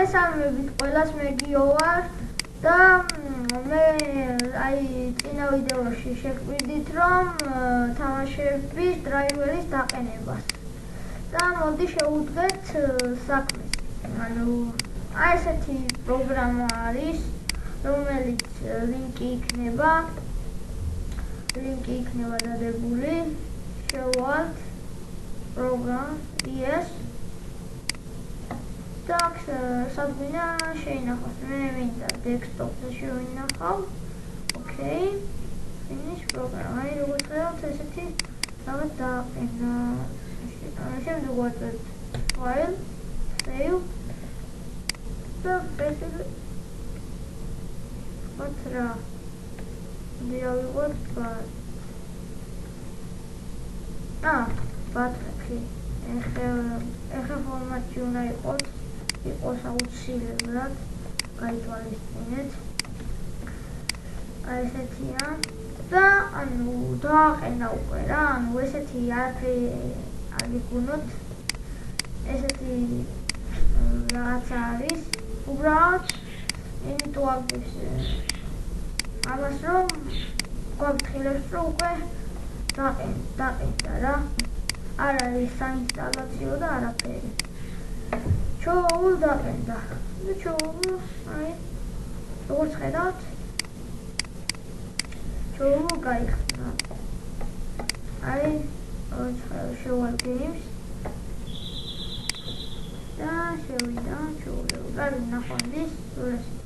მოგესალმებით ყველას, მე გიო ვარ და მე წინა ვიდეოში შეგვიდით რომ თამაშების დრაივერის დაყენებას და მოდი შევუდგეთ საქმეს. ანუ ესეთი პროგრამა არის, რომელიც ლინკი იქნება დადებული, შევვალთ პროგრამ ES და სადგინა შეინახავს. მე მინდა დესკტოპზე შევინახავ. ოკეი, finish program. აი როგორც ხედავთ, ესეთი რაღაც დააყენა. შემდეგ ვაწვევთ file, save და ესეთი რა დიალოგად ბატონი ეხლა ფორმატი უნდა იყოს აუცილებლად გაითვალისწინეთ. აი ესეთია და ანუ დააყენა უკვე რა, ანუ ესეთი არაფერი არ გიგონოთ, ესეთი რაღაცა არის უბრალოდ იმიტომ აგებს ამას რომ გვაფრთხილებს რომ უკვე დაყენდა რა, არ არის საინსტალაციო და არაფერი. ჩაუვალ დაყენდა და ჩაუვალ აი როგორც ხედავთ ჩაუვალ გაიხსნა. აი შევვალ games და შევიდა ჩაუვალ. კარგი ნახვამდის.